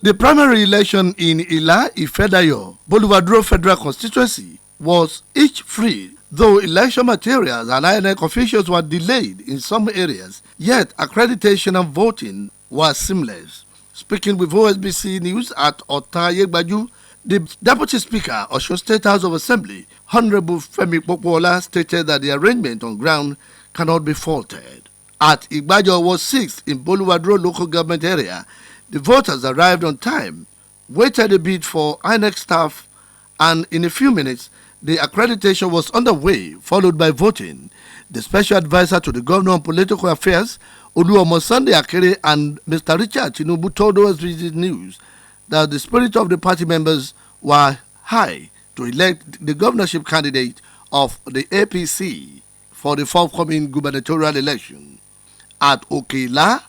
The primary election in Ifedayo, Boluwaduro Federal Constituency was each free, though election materials and INEC officials were delayed in some areas, yet accreditation and voting were seamless. Speaking with Osbc News at Otayegbaju, the Deputy Speaker of Osun State House of Assembly, Honorable Femi Popola, stated that the arrangement on ground cannot be faulted. At Igbajo was 6th in Boluwaduro local government area. The voters arrived on time, waited a bit for INEC staff, and in a few minutes, the accreditation was underway, followed by voting. The special advisor to the governor on political affairs, Oluomo Sunday Akere, and Mr. Richard Tinubu told Osbc News that the spirit of the party members were high to elect the governorship candidate of the APC for the forthcoming gubernatorial election. At Okela,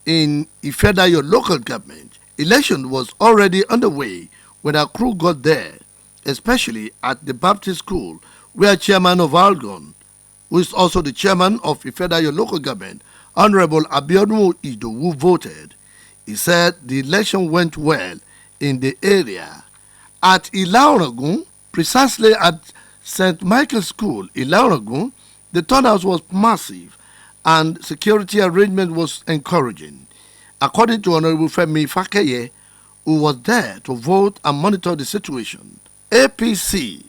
in Ifedayo local government, election was already underway when our crew got there, especially at the Baptist school where chairman of Algon, who is also the chairman of Ifedayo local government, Honorable Abiodun Idowu, voted. He said the election went well in the area. At Ilaoragun, precisely at St. Michael's School, Ilaoragun, the turnout was massive and security arrangement was encouraging. According to Honorable Femi Fakeye, who was there to vote and monitor the situation, APC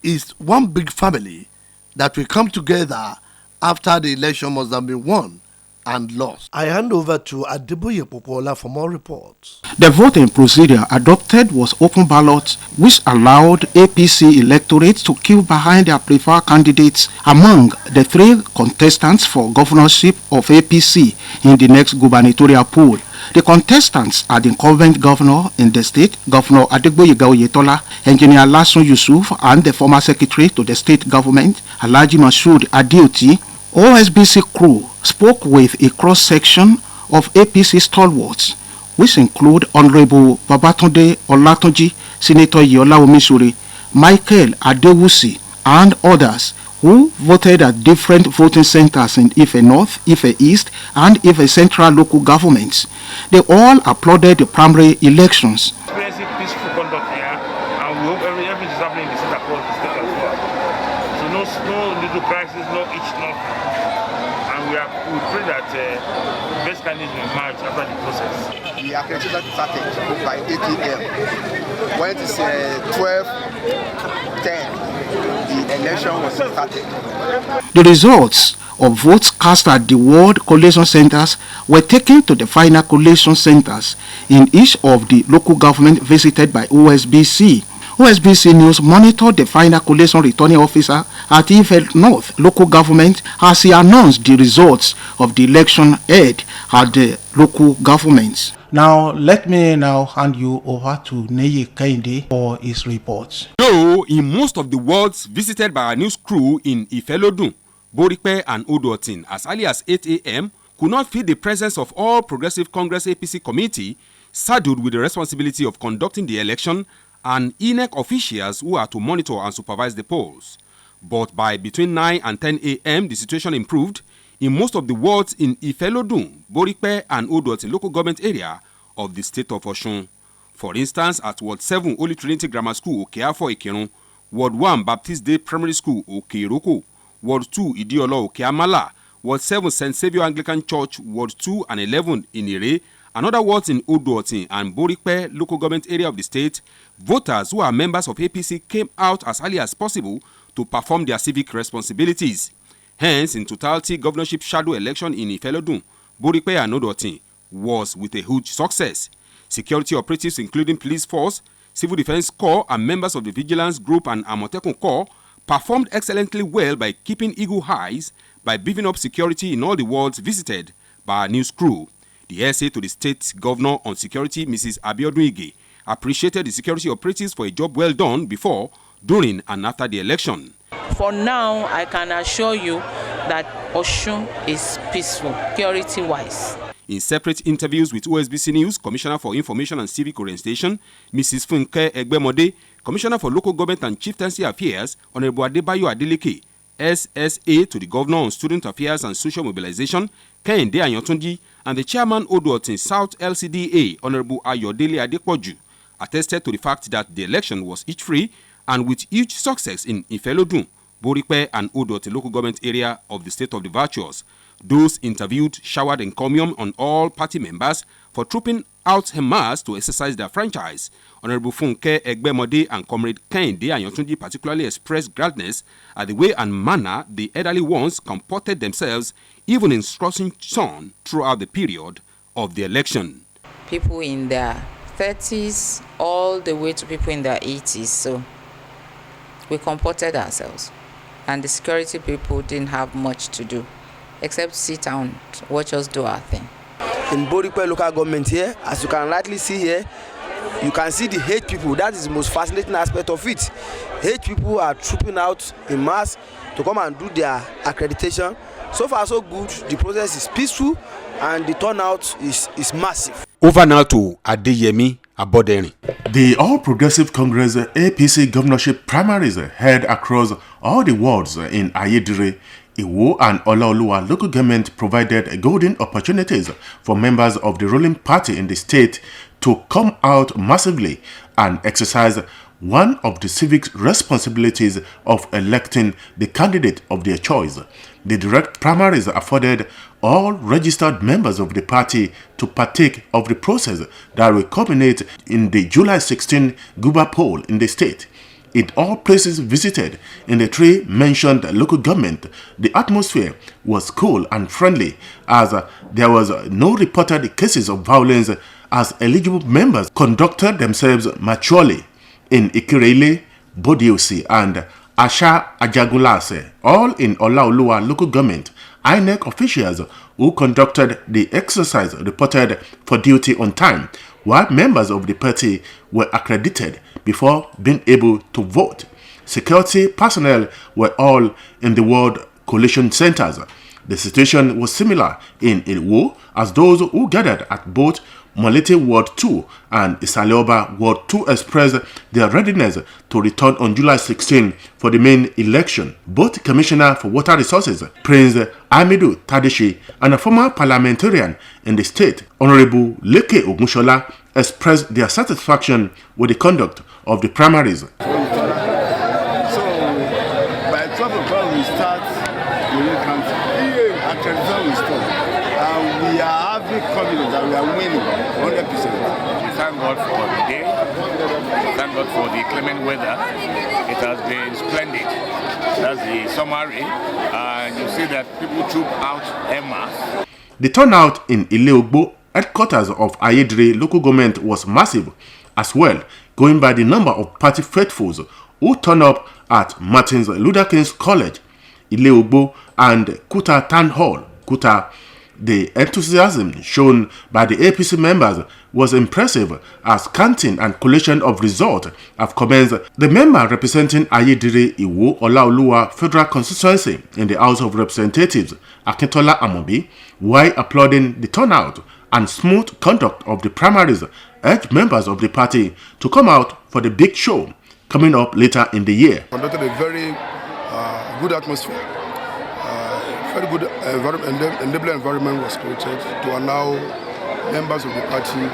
is one big family that will come together after the election must have been won and lost. I hand over to Adeboye Popola for more reports. The voting procedure adopted was open ballot, which allowed APC electorates to queue behind their preferred candidates among the 3 contestants for governorship of APC in the next gubernatorial poll. The contestants are the incumbent governor in the state, Governor Adegboyega Oyetola, Engineer Lasun Yusuf, and the former secretary to the state government, Alhaji Mashood Adeoti. Osbc crew spoke with a cross-section of APC stalwarts, which include Honorable Babatunde Olatunji, Senator Yola Omisore, Michael Adewusi, and others who voted at different voting centers in Ife North, Ife East, and Ife Central local governments. They all applauded the primary elections. Experiencing peaceful conduct here, and we hope everything is happening in the state across the state as well. So no little crisis, no itch, nothing. And we pray that best candidates will emerge after the process. The accreditation started by 8 a.m. When it is 12:10, the election was started. The results of votes cast at the World Collation Centers were taken to the final collation centers in each of the local government visited by Osbc. Osbc News monitored the final collation returning officer at Ife North local government as he announced the results of the election held at the local governments. Now, let me hand you over to Neye Kehinde for his reports. Though in most of the wards visited by our news crew in Ifelodun, Boripe and Odotin as early as 8 a.m. could not feel the presence of all Progressive Congress APC committee saddled with the responsibility of conducting the election and INEC officials who are to monitor and supervise the polls. But by between 9 and 10 a.m. the situation improved in most of the wards in Ifelodun, Boripe and Odotin local government area of the state of Osun. For instance, at Ward 7 Holy Trinity Grammar School, Okeafo Ikirun, Ward 1 Baptist Day Primary School, Okeiroko, Ward 2 Idiolo Okeamala, Ward 7 St. Saviour Anglican Church, Ward 2 and 11 in Ire, and other wards in Odotin and Boripe local government area of the state, voters who are members of APC came out as early as possible to perform their civic responsibilities. Hence, in totality, governorship shadow election in Ifelodun, Boripe and Odotin was with a huge success. Security operatives including police force, civil defense corps and members of the vigilance group and Amotekun corps performed excellently well by keeping eagle eyes by beefing up security in all the wards visited by our news crew. The essay to the state governor on security, Mrs. Abiodun Ige, appreciated the security operatives for a job well done before, during and after the election. For now, I can assure you that Osun is peaceful, security-wise. In separate interviews with Osbc News, Commissioner for Information and Civic Orientation, Mrs. Funke Egbemode, Commissioner for Local Government and Chieftaincy Affairs, Honorable Adebayo Adeleke, SSA to the Governor on Student Affairs and Social Mobilization, Kehinde Ayantunji, and the chairman Odo-Otin South LCDA, Honorable Ayodele Adepoju, attested to the fact that the election was each free and with huge success in Ifelodun, Boripe, and Odo-Otin local government area of the state of the virtuous. Those interviewed showered encomium on all party members for trooping out en masse to exercise their franchise. Honorable Funke Egbemode and Comrade Kehinde Ayantunji particularly expressed gladness at the way and manner the elderly ones comported themselves, even in scorching sun, throughout the period of the election. People in their 30s all the way to people in their 80s, so we comported ourselves, and the security people didn't have much to do except sit and watch us do our thing. In Boripe local government here, as you can rightly see here, you can see the hate people. That is the most fascinating aspect of it. Hate people are trooping out in mass to come and do their accreditation. So far so good, the process is peaceful and the turnout is massive. Over now to Adeyemi Aboderin. The All Progressive Congress APC governorship primaries held across all the wards in Ayedire, Iwo, and Olaoluwa local government provided golden opportunities for members of the ruling party in the state to come out massively and exercise one of the civic responsibilities of electing the candidate of their choice. The direct primaries afforded all registered members of the party to partake of the process that will culminate in the July 16 Guba poll in the state. In all places visited in the three mentioned local government, the atmosphere was cool and friendly, as there was no reported cases of violence, as eligible members conducted themselves maturely. In Ikirele, Bodiosi, and Asha Ajagulase, all in Olaoluwa local government, INEC officials who conducted the exercise reported for duty on time, while members of the party were accredited before being able to vote. Security personnel were all in the ward collation centers. The situation was similar in Iwo, as those who gathered at both Molete Ward 2 and Isaleoba Ward 2 expressed their readiness to return on July 16 for the main election. Both Commissioner for Water Resources, Prince Amidu Tadeshi, and a former parliamentarian in the state, Honorable Leke Ogunshola, expressed their satisfaction with the conduct of the primaries. So by 12 o'clock we start the new country. Actually, we start. And we are having confidence that we are winning 100%. Thank God for the day. Thank God for the clement weather. It has been splendid. That's the summary. And you see that people troop out en masse. The turnout in Ileogbo, headquarters of Ayedire local government, was massive as well, going by the number of party faithfuls who turned up at Martin Luther King's College, Ileogbo, and Kuta Town Hall, Kuta. The enthusiasm shown by the APC members was impressive, as counting and collation of results have commenced. The member representing Ayedire Iwo Olaoluwa Federal Constituency in the House of Representatives, Akintola Amobi, while applauding the turnout and smooth conduct of the primaries, urged members of the party to come out for the big show coming up later in the year. Conducted a very good atmosphere. Very good enabling environment was created to allow members of the party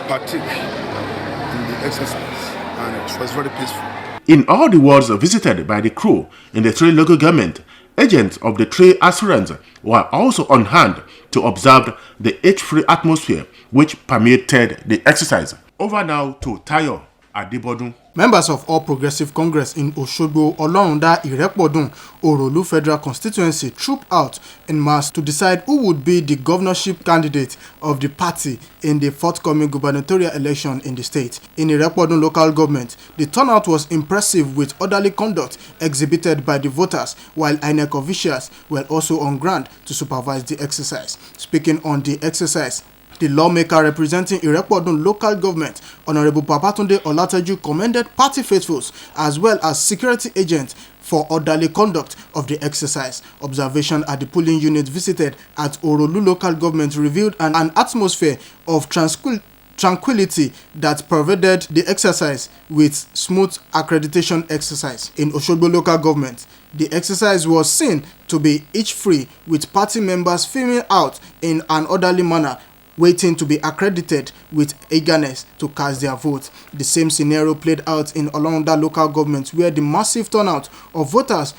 partake in the exercise, and it was very peaceful. In all the wards visited by the crew in the three local government, agents of the three aspirants were also on hand to observe the age-free atmosphere which permeated the exercise. Over now to Tayo Adibodun. Members of All Progressive Congress in Osogbo, Olorunda, Irepodun, Orolu Federal Constituency trooped out en masse to decide who would be the governorship candidate of the party in the forthcoming gubernatorial election in the state. In Irepodun local government, the turnout was impressive with orderly conduct exhibited by the voters, while INEC officials were also on ground to supervise the exercise. Speaking on the exercise, the lawmaker representing Irepodun local government, Honorable Papatunde Olateju, commended party faithfuls as well as security agents for orderly conduct of the exercise. Observation at the polling unit visited at Orolu local government revealed an atmosphere of tranquility that pervaded the exercise with smooth accreditation exercise. In Osogbo local government, the exercise was seen to be each free, with party members filming out in an orderly manner, waiting to be accredited with eagerness to cast their vote. The same scenario played out in Olonda local government, where the massive turnout of voters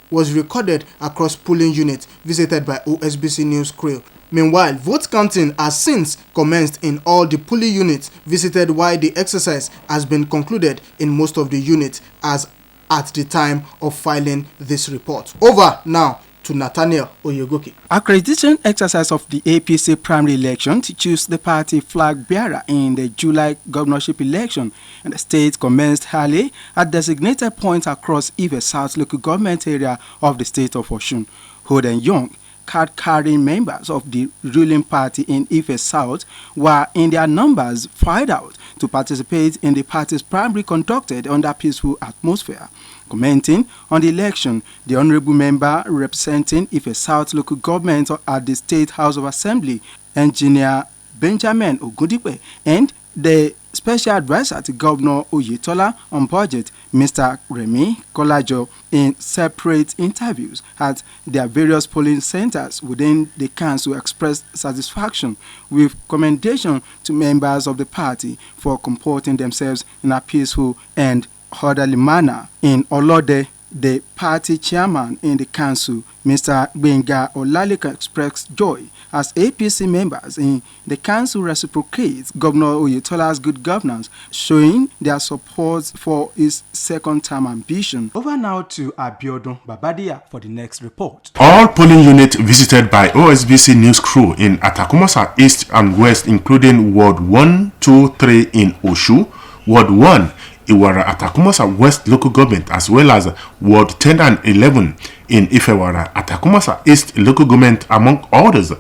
was recorded across polling units visited by Osbc news crew. Meanwhile, vote counting has since commenced in all the polling units visited, while the exercise has been concluded in most of the units as at the time of filing this report. Over now to Nathaniel Oyegoke. Accreditation exercise of the APC primary election to choose the party flag bearer in the July governorship election in the state commenced early at designated points across Ife South local government area of the state of Osun. Old and young, card-carrying members of the ruling party in Ife South were in their numbers filed out to participate in the party's primary conducted under peaceful atmosphere. Commenting on the election, the honorable member representing Ife South local government at the State House of Assembly, Engineer Benjamin Ogundipe, and the special advisor to Governor Oyetola on budget, Mr. Remi Kolajo, in separate interviews at their various polling centers within the council, expressed satisfaction with commendation to members of the party for comporting themselves in a peaceful and orderly manner. In Olode, the party chairman in the council, Mr. Benga Olalika, expressed joy as APC members in the council reciprocate Governor Oyetola's good governance, showing their support for his second-term ambition. Over now to Abiodun Babadia for the next report. All polling units visited by OSBC news crew in Atakumasa East and West, including Ward 1, 2, 3 in Oshu, Ward 1, Iwara Atakumasa West local government, as well as Ward 10 and 11 in Ifewara Atakumasa East local government, among others.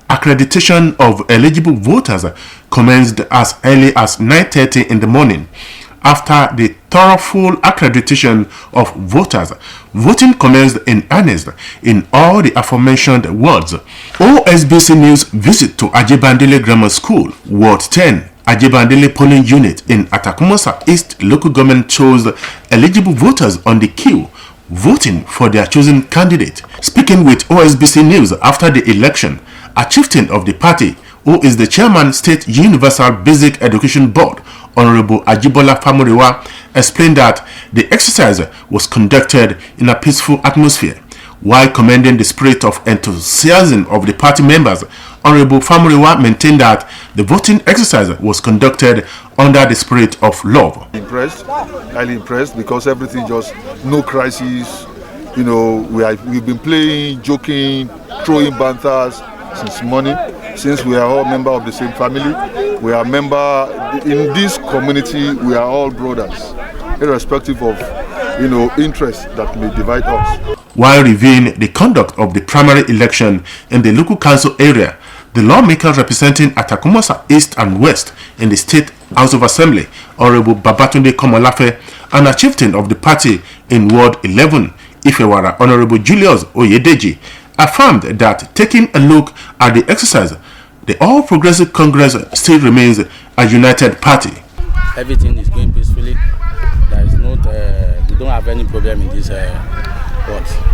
Accreditation of eligible voters commenced as early as 9:30 in the morning. After the thorough accreditation of voters, voting commenced in earnest in all the aforementioned wards. OSBC News visit to Ajibandele Grammar School, Ward 10, Ajibandele polling unit in Atakumasa East local government chose eligible voters on the queue, voting for their chosen candidate. Speaking with OSBC News after the election, a chieftain of the party, who is the chairman State Universal Basic Education Board, Honorable Ajibola Famuriwa, explained that the exercise was conducted in a peaceful atmosphere. While commending the spirit of enthusiasm of the party members, Honorable Famuriwa maintained that the voting exercise was conducted under the spirit of love. Highly impressed, because everything just no crisis. You know, we've been playing, joking, throwing banters since morning. Since we are all members of the same family, we are member in this community. We are all brothers, irrespective of interests that may divide us. While reviewing the conduct of the primary election in the local council area, the lawmakers representing Atakumasa East and West in the State House of Assembly, Honorable Babatunde Komolafe, and a chieftain of the party in Ward 11, Ifewara, Honorable Julius Oyedeji, affirmed that taking a look at the exercise, the All Progressive Congress still remains a united party. Everything is going peacefully. There is no, we don't have any problem in this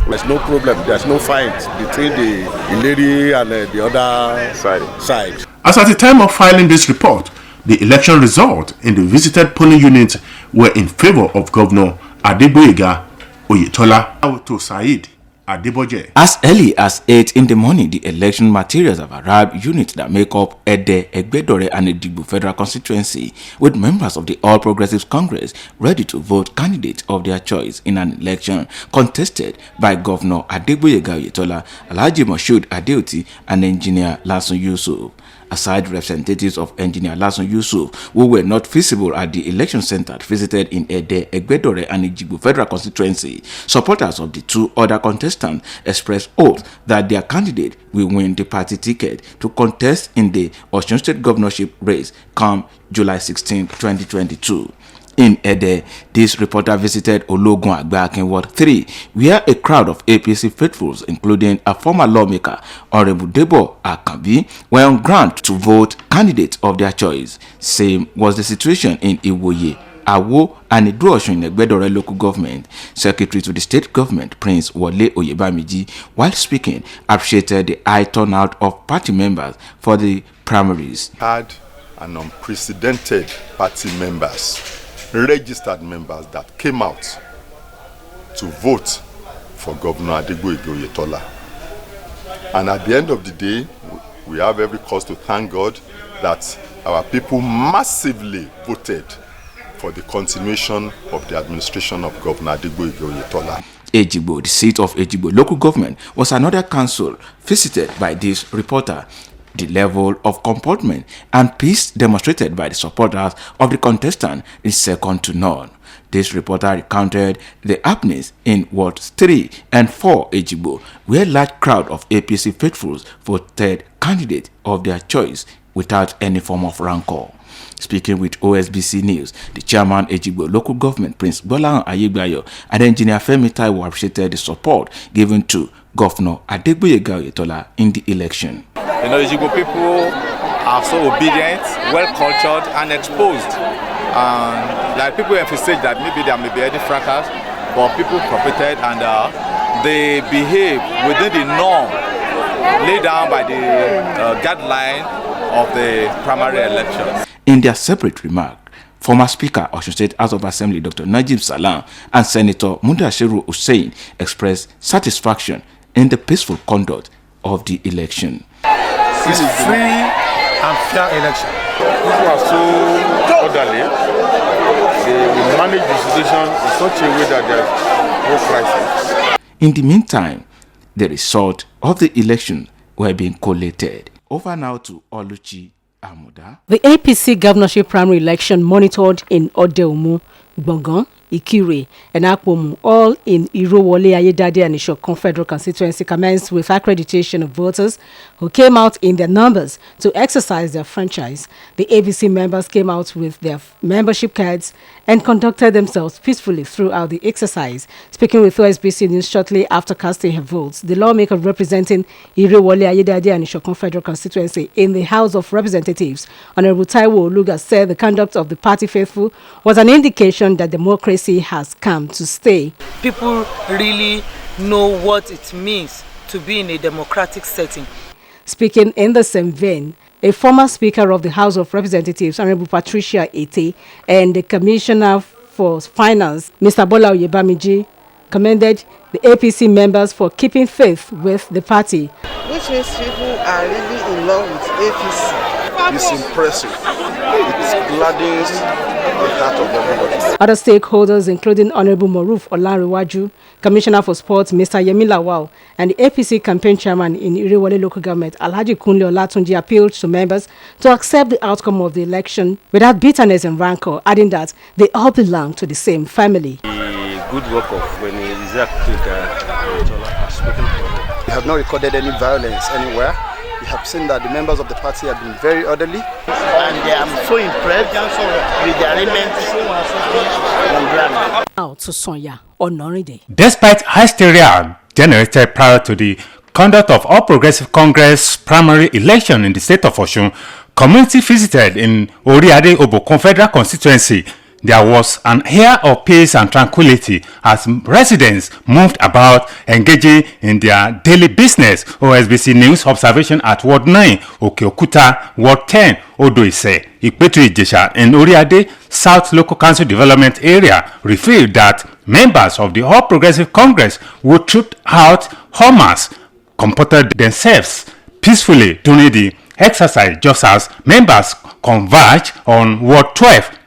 There's no problem. There's no fight between the lady and the other side. As at the time of filing this report, the election result in the visited polling units were in favor of Governor Adegboyega Oyetola to Said Adeboje. As early as 8 in the morning, the election materials have arrived units that make up Ede, Egbedore and Edigbo Federal Constituency, with members of the All Progressives Congress ready to vote candidates of their choice in an election contested by Governor Adegboyega Oyetola, Alhaji Moshood Adeoti and Engineer Lasun Yusuf. Aside representatives of Engineer Lasun Yusuf, who were not visible at the election center visited in Ede, Egbedore and Edigbo Federal Constituency, supporters of the two other contestants expressed hope that their candidate will win the party ticket to contest in the Osun State governorship race come July 16, 2022. In Ede, this reporter visited Ologun Agbakin Ward 3, where a crowd of APC faithfuls, including a former lawmaker, Honorable Debo Akanbi, were on ground to vote candidates of their choice. Same was the situation in Iwoye, Awo, and Duro in Egbedore local government. Secretary to the state government, Prince Wole Oyebamiji, while speaking, appreciated the high turnout of party members for the primaries. Had an unprecedented party members, registered members that came out to vote for Governor Adegboyega Oyetola. And at the end of the day, we have every cause to thank God that our people massively voted for the continuation of the administration of Governor Adegboyega Oyetola. Ejigbo, the seat of Ejigbo local government, was another council visited by this reporter. The level of comportment and peace demonstrated by the supporters of the contestant is second to none. This reporter recounted the happenings in Wards 3 and 4 Ejigbo, where large crowd of APC faithfuls voted candidate of their choice without any form of rancor. Speaking with OSBC News, the chairman Ejigbo local government, Prince Boluwaduro Ayegbayo, and engineer Femi Taiwo appreciated the support given to Governor Adegboyega Oyetola in the election. You know, Ejigbo people are so obedient, well-cultured, and exposed. Like people emphasize that maybe there may be any fracas, but people cooperated and they behave within the norm laid down by the guideline of the primary elections. In their separate remark, former Speaker of Osun State House of Assembly Dr. Najib Salam and Senator Mudashiru Hussain expressed satisfaction in the peaceful conduct of the election. It's a free and fair election. People are so orderly. They manage the situation in such a way that there's no crisis. In the meantime, the result of the election were being collated. Over now to Oluchi Amuda. The APC governorship primary election monitored in Ode-Omu, Gbongan, Ikire, and Akpomu, all in Irowole Ayedade and Isokun Federal Constituency, commenced with accreditation of voters who came out in their numbers to exercise their franchise. The APC members came out with their membership cards and conducted themselves peacefully throughout the exercise. Speaking with OSBC News shortly after casting her votes, the lawmaker representing Irowole Ayedade and Isokun Federal Constituency in the House of Representatives, Honorable Taiwo Oluga, said the conduct of the party faithful was an indication that democracy has come to stay. People really know what it means to be in a democratic setting. Speaking in the same vein, a former Speaker of the House of Representatives, Honorable Patricia Ete, and the Commissioner for Finance, Mr. Bola Oyebamiji, commended the APC members for keeping faith with the party. Which means people are really in love with APC. It's impressive. It gladdens the heart of everybody. Other stakeholders, including Honorable Moruf Olanrewaju, Commissioner for Sports, Mr. Yemi Lawal, and the APC campaign chairman in Irewole local government, Alhaji Kunle Olatunji, appealed to members to accept the outcome of the election without bitterness and rancor, adding that they all belong to the same family. The good work of when has spoken for. We have not recorded any violence anywhere. We have seen that the members of the party have been very orderly. And I'm so impressed with the arrangements on ground. Now to Sonia Onoride. Despite hysteria generated prior to the conduct of All Progressive Congress primary election in the state of Osun, community visited in Oriade Obokun Federal Constituency, there was an air of peace and tranquility as residents moved about, engaging in their daily business. OSBC News observation at Ward 9, Okeokuta, Ward 10, Odoise, Ipetu Ijesha, and Oriade South Local Council Development Area revealed that members of the All Progressive Congress who trooped out Hamas comported themselves peacefully during the exercise, just as members converged on Ward 12,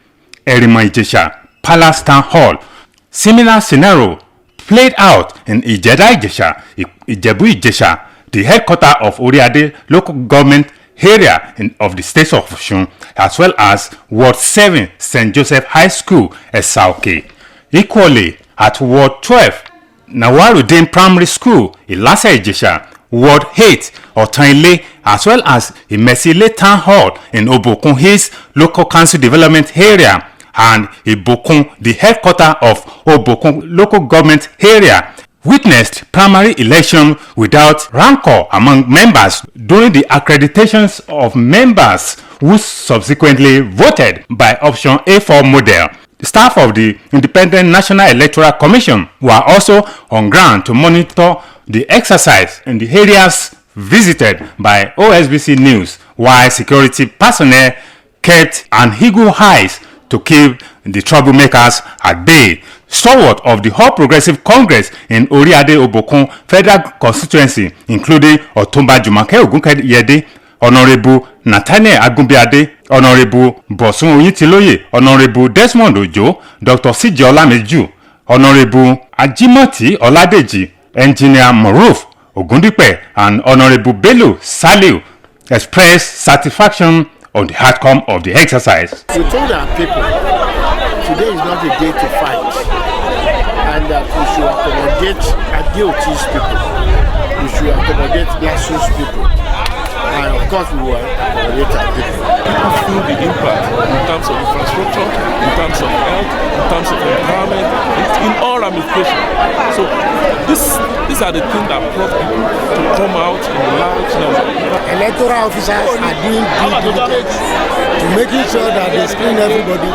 Erima Ijesha, Palace Town Hall. Similar scenario played out in Ijeda Ijesha, Ijebu Ijesha, the headquarters of Oriade local government area of the state of Osun, as well as Ward 7, St. Joseph High School, Esauke. Equally, at Ward 12, Nawarudin Primary School, Ilasa Ijesha, Ward 8, Otanile, as well as Imesile Town Hall in Obokun Hills Local Council Development Area, and Ibokun, the headquarters of Obokun local government area, witnessed primary election without rancor among members during the accreditations of members who subsequently voted by option A4 model. The staff of the Independent National Electoral Commission were also on ground to monitor the exercise in the areas visited by Osbc News, while security personnel kept an eagle eyes to keep the troublemakers at bay. Stalwart of the All Progressive Congress in Oriade Obokun Federal Constituency, including Otumba Jumoke Ogunkeyede, Honorable Nathaniel Agunbiade, Honorable Bosun Oyintiloye, Honorable Desmond Ojo, Dr. C.J. Olameju, Honorable Ajimoti Oladeji, Engineer Moruf Ogundipe, and Honorable Bello Saliu expressed satisfaction on the outcome of the exercise. We told our people today is not a day to fight, and that we should accommodate Adeoti's people, we should accommodate Lasu's people, and of course we will accommodate our people. People feel the impact in terms of infrastructure, in terms of health, in terms of empowerment, in all ramifications. So these are the things that brought people to come out in large numbers. Electoral officers are doing due diligence to making sure that they screen everybody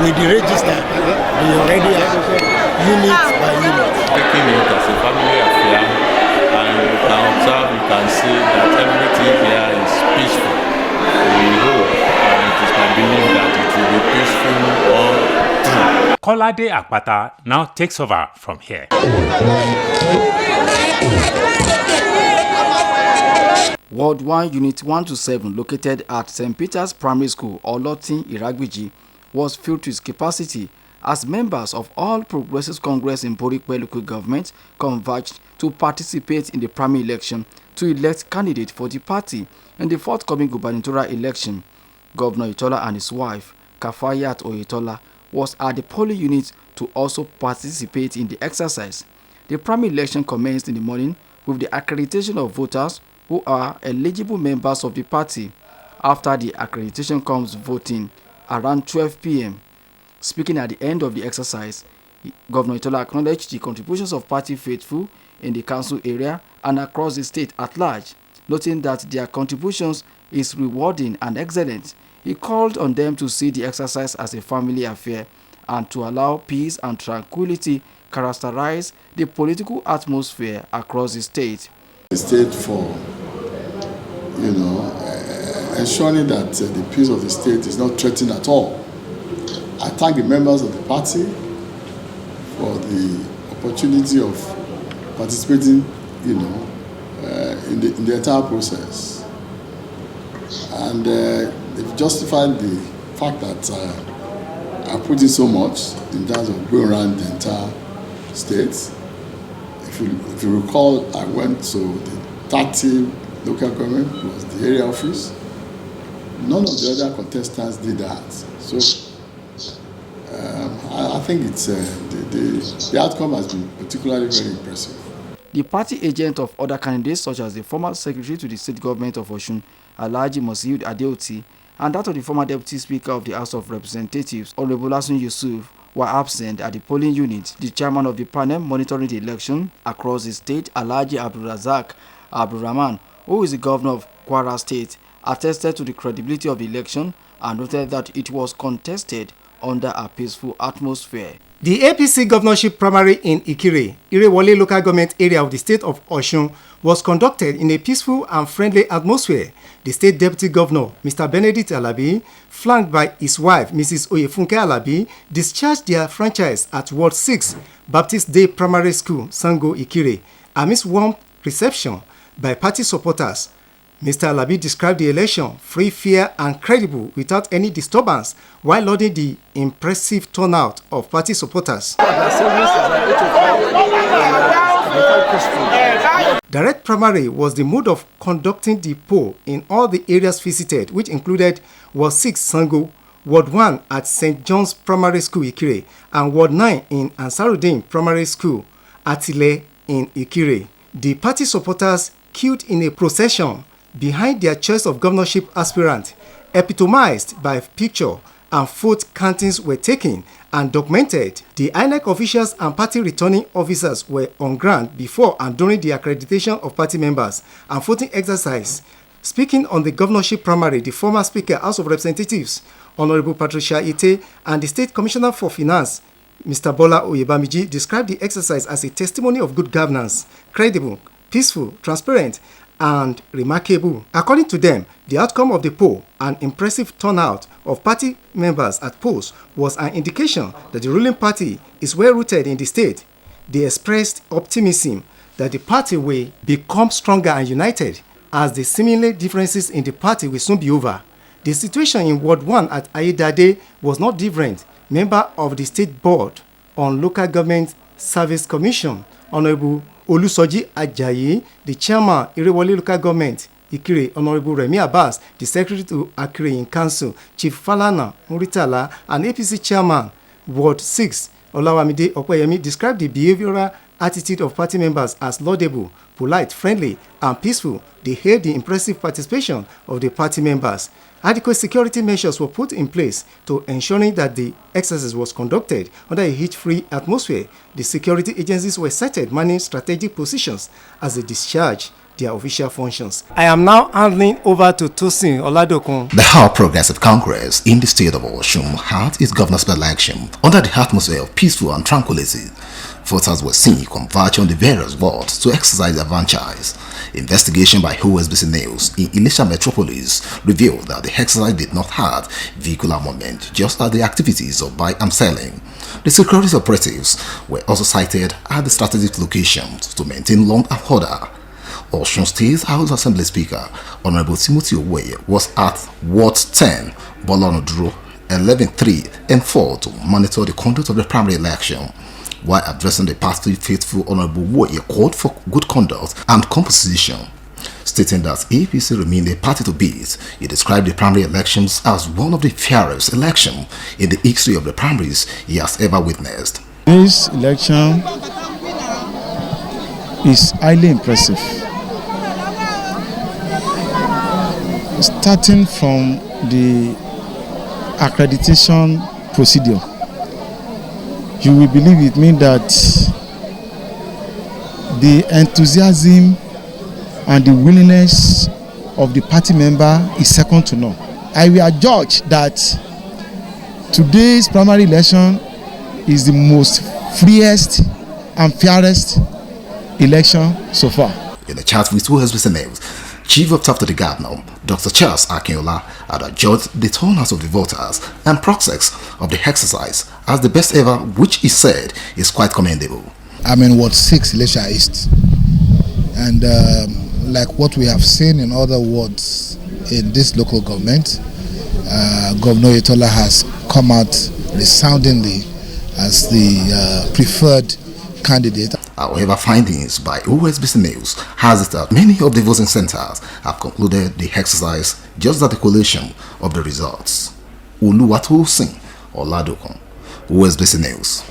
with the register they already have, unit by unit. Taking it as a family affair, and you can observe, you can see that everything here is peaceful. We hope, and it is my belief that it will be peaceful all through. Kolade Akpata now takes over from here. Ward 1 Unit 1 to 7 located at St. Peter's Primary School, Olotin, Iragbiji, was filled to its capacity as members of All Progressive Congress in Borikwe local government converged to participate in the primary election to elect candidate for the party in the forthcoming gubernatorial election. Governor Oyetola and his wife, Kafayat Oyetola, was at the polling unit to also participate in the exercise. The primary election commenced in the morning with the accreditation of voters who are eligible members of the party. After the accreditation comes voting around 12 p.m. Speaking at the end of the exercise, Governor Oyetola acknowledged the contributions of party faithful in the council area and across the state at large, noting that their contributions is rewarding and excellent. He called on them to see the exercise as a family affair and to allow peace and tranquility characterize the political atmosphere across the state. The state for, ensuring that the peace of the state is not threatened at all. I thank the members of the party for the opportunity of participating, in the entire process, and they've justified the fact that I put in so much in terms of going around the entire state. If you recall, I went to the 30 local government plus the area office. None of the other contestants did that. So I think it's the outcome has been particularly very impressive. The party agent of other candidates, such as the former secretary to the state government of Osun, Alhaji Mosiud Adeoti, and that of the former deputy speaker of the House of Representatives, Honorable Asun Yusuf, were absent at the polling unit. The chairman of the panel monitoring the election across the state, Alhaji Abdulrazak Abdulrahman, who is the governor of Kwara State, attested to the credibility of the election and noted that it was contested under a peaceful atmosphere. The APC governorship primary in Ikire, Irewole local government area of the state of Osun, was conducted in a peaceful and friendly atmosphere. The state deputy governor, Mr. Benedict Alabi, flanked by his wife, Mrs. Oyefunke Alabi, discharged their franchise at Ward 6, Baptist Day Primary School, Sango, Ikire, amidst warm reception by party supporters. Mr. Alabi described the election free, fair, and credible without any disturbance, while lauding the impressive turnout of party supporters. Direct primary was the mode of conducting the poll in all the areas visited, which included Ward 6 Sango, Ward 1 at St. John's Primary School Ikire, and Ward 9 in Ansarudin Primary School, Atile in Ikire. The party supporters queued in a procession behind their choice of governorship aspirant, epitomized by picture and vote countings were taken and documented. The INEC officials and party returning officers were on ground before and during the accreditation of party members and voting exercise. Speaking on the governorship primary, the former Speaker, House of Representatives, Honorable Patricia Ite, and the State Commissioner for Finance, Mr. Bola Oyebamiji, described the exercise as a testimony of good governance, credible, peaceful, transparent, and remarkable. According to them, the outcome of the poll, an impressive turnout of party members at polls, was an indication that the ruling party is well rooted in the state. They expressed optimism that the party will become stronger and united as the seemingly differences in the party will soon be over. The situation in Ward 1 at Ayedade was not different. Member of the State Board on Local Government Service Commission, Honorable Olusoji Ajayi, the Chairman, Irewole Local Government, Ikire, Honorable Remi Abbas, the Secretary to Akire in Council, Chief Falana Muritala, and APC Chairman, Ward 6, Olawamide Opeyemi, described the behavioral attitude of party members as laudable, polite, friendly, and peaceful. They hailed the impressive participation of the party members. Adequate security measures were put in place to ensuring that the exercise was conducted under a hitch-free atmosphere. The security agencies were cited manning strategic positions as they discharge their official functions. I am now handing over to Tosin Oladokun. The All Progressive Congress in the state of Osun had its governor's election under the atmosphere of peaceful and tranquility. Voters were seen converge on the various wards to exercise their franchise. Investigation by OSBC News in Ilesha Metropolis revealed that the exercise did not have vehicular armament, just as the activities of buy and selling. The security operatives were also cited at the strategic locations to maintain law and order. Osun State House Assembly Speaker Honorable Timothy Oweye was at Ward 10, Boluwaduro, 11, 3 and 4 to monitor the conduct of the primary election. While addressing the party faithful, Honorable Oweye called for good conduct and composition. Stating that APC remained a party to beat, he described the primary elections as one of the fairest elections in the history of the primaries he has ever witnessed. This election is highly impressive. Starting from the accreditation procedure, you will believe it means that the enthusiasm and the willingness of the party member is second to none. I will adjudge that today's primary election is the most freest and fairest election so far. In the chat with OSBC News, Chief of Staff to the Governor, Dr. Charles Akinola, had adjudged the turnout of the voters and process of the exercise as the best ever, which he said is quite commendable. I'm in Ward 6, Ilesha East, and like what we have seen in other wards in this local government, Governor Oyetola has come out resoundingly as the preferred candidate. However, findings by OSBC News has it that many of the voting centers have concluded the exercise just at the collation of the results. Oluwatosin Oladokun, OSBC News.